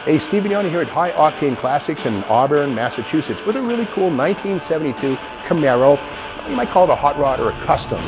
Hey, Steve Bignoni here at High Octane Classics in Auburn, Massachusetts with a really cool 1972 Camaro. You might call it a hot rod or a custom.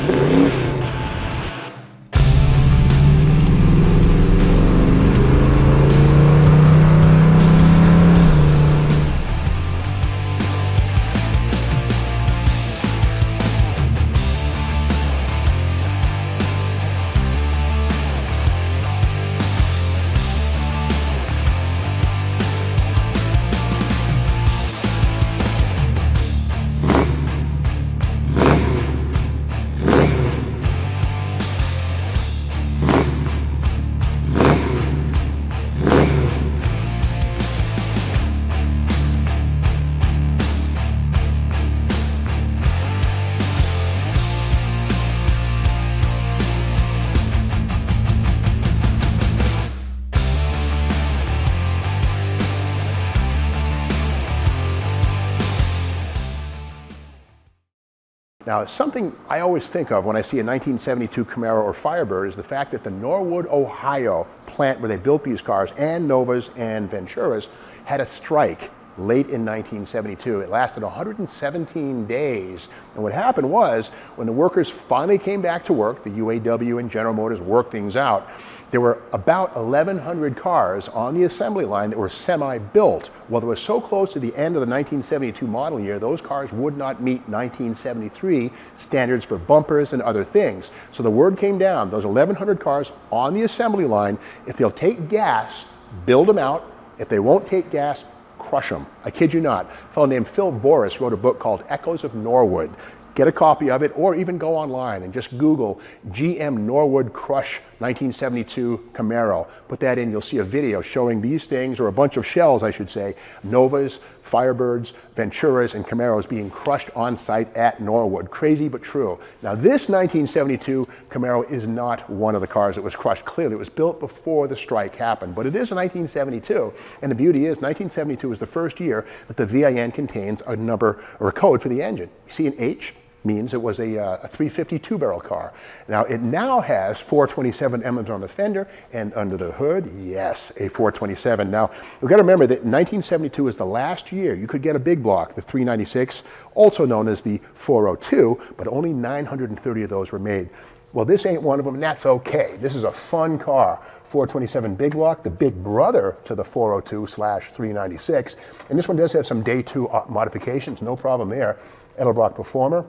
Now, something I always think of when I see a 1972 Camaro or Firebird is the fact that the Norwood, Ohio plant where they built these cars, and Novas and Venturas, had a strike late in 1972. It lasted 117 days. And what happened was, when the workers finally came back to work, the UAW and General Motors worked things out, there were about 1,100 cars on the assembly line that were semi-built. Well, they were so close to the end of the 1972 model year, those cars would not meet 1973 standards for bumpers and other things. So the word came down, those 1,100 cars on the assembly line, if they'll take gas, build them out. If they won't take gas, crush them. I kid you not. A fellow named Phil Boris wrote a book called Echoes of Norwood. Get a copy of it, or even go online and just Google GM Norwood Crush 1972 Camaro. Put that in, you'll see a video showing these things, or a bunch of shells, I should say, Novas, Firebirds, Venturas, and Camaros being crushed on site at Norwood. Crazy but true. Now, this 1972 Camaro is not one of the cars that was crushed. Clearly, it was built before the strike happened, but it is a 1972. And the beauty is, 1972 is the first year that the VIN contains a number or a code for the engine. You see an H? Means it was a 352 barrel car. Now, it now has 427 emblems on the fender, and under the hood, yes, a 427. Now, we've got to remember that 1972 is the last year you could get a big block, the 396, also known as the 402, but only 930 of those were made. Well, this ain't one of them, and that's okay. This is a fun car. 427 big block, the big brother to the 402/396, and this one does have some day two modifications, no problem there. Edelbrock Performer.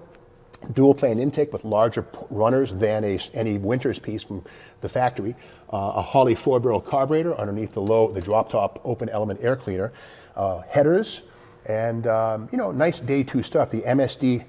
Dual plane intake with larger runners than any Winters piece from the factory. A Holley 4-barrel carburetor underneath the drop top open element air cleaner. Headers and nice day two stuff. The MSD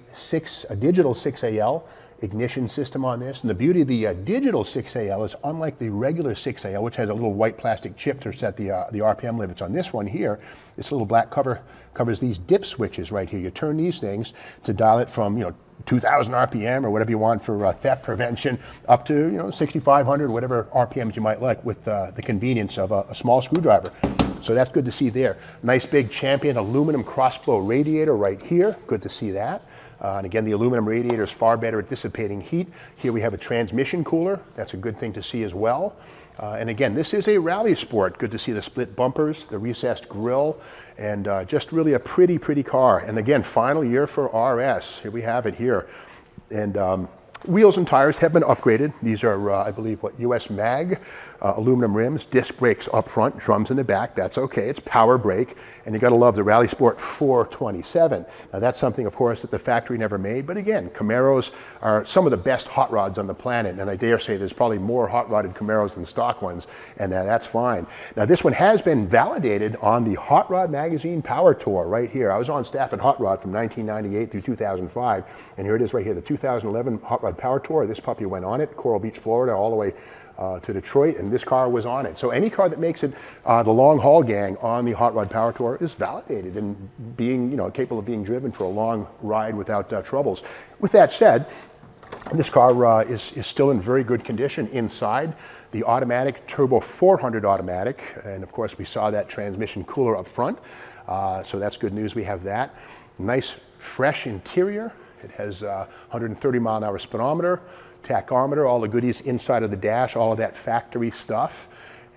digital 6AL ignition system on this. And the beauty of the digital 6AL is, unlike the regular 6AL, which has a little white plastic chip to set the RPM limits, on this one here, this little black cover covers these dip switches right here. You turn these things to dial it from 2,000 RPM or whatever you want for theft prevention, up to 6,500, whatever RPMs you might like, with the convenience of a small screwdriver. So that's good to see there. Nice big Champion aluminum cross-flow radiator right here. Good to see that. And again, the aluminum radiator is far better at dissipating heat. Here we have a transmission cooler. That's a good thing to see as well. And again, this is a Rally Sport. Good to see the split bumpers, the recessed grille, and just really a pretty car. And again, final year for RS. Here we have it here. And wheels and tires have been upgraded. These are, I believe, US Mag, aluminum rims, disc brakes up front, drums in the back. That's okay. It's power brake. And you got to love the Rally Sport 427. Now, that's something, of course, that the factory never made. But again, Camaros are some of the best hot rods on the planet. And I dare say there's probably more hot rodded Camaros than stock ones. And that's fine. Now, this one has been validated on the Hot Rod Magazine Power Tour right here. I was on staff at Hot Rod from 1998 through 2005. And here it is right here, the 2011 Hot Rod Power Tour. This puppy went on it, Coral Beach, Florida, all the way to Detroit, and this car was on it. So any car that makes it the long haul gang on the Hot Rod Power Tour is validated and being capable of being driven for a long ride without troubles. With that said, this car is still in very good condition inside. The automatic turbo 400 automatic, and of course we saw that transmission cooler up front, so that's good news. We have that. Nice fresh interior. It has 130 mile an hour speedometer, tachometer, all the goodies inside of the dash, all of that factory stuff.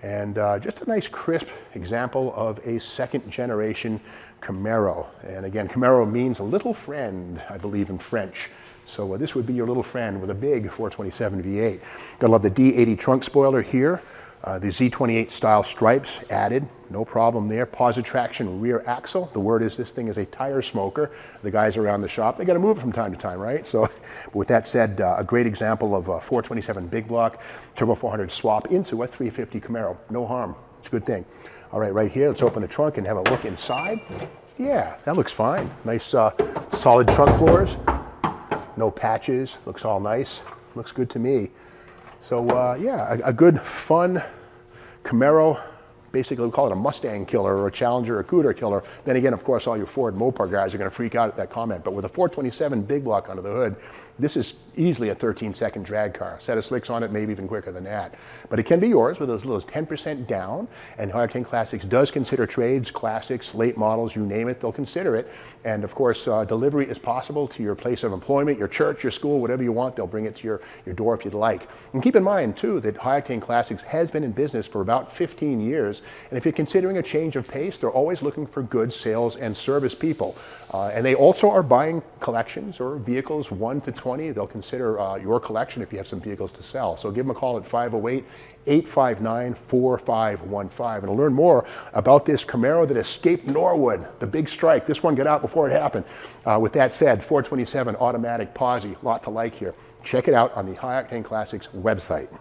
And just a nice crisp example of a second generation Camaro. And again, Camaro means a little friend, I believe, in French. So this would be your little friend with a big 427 V8. Gotta love the D80 trunk spoiler here. The Z28 style stripes added, no problem there. Positive traction rear axle. The word is this thing is a tire smoker. The guys around the shop, they got to move it from time to time, right? So with that said, a great example of a 427 big block turbo 400 swap into a 350 Camaro. No harm. It's a good thing. All right, right here, let's open the trunk and have a look inside. Yeah, that looks fine. Nice solid trunk floors. No patches. Looks all nice. Looks good to me. So yeah, a good, fun Camaro. Basically, we call it a Mustang killer or a Challenger or Cougar killer. Then again, of course, all your Ford Mopar guys are going to freak out at that comment. But with a 427 big block under the hood, this is easily a 13-second drag car. Set of slicks on it, maybe even quicker than that. But it can be yours with as little as 10% down. And High Octane Classics does consider trades, classics, late models, you name it, they'll consider it. And of course, delivery is possible to your place of employment, your church, your school, whatever you want. They'll bring it to your door if you'd like. And keep in mind, too, that High Octane Classics has been in business for about 15 years. And if you're considering a change of pace, they're always looking for good sales and service people. And they also are buying collections or vehicles 1 to 20. They'll consider your collection if you have some vehicles to sell. So give them a call at 508-859-4515 and to learn more about this Camaro that escaped Norwood, the big strike. This one got out before it happened. With that said, 427 automatic posi, lot to like here. Check it out on the High Octane Classics website.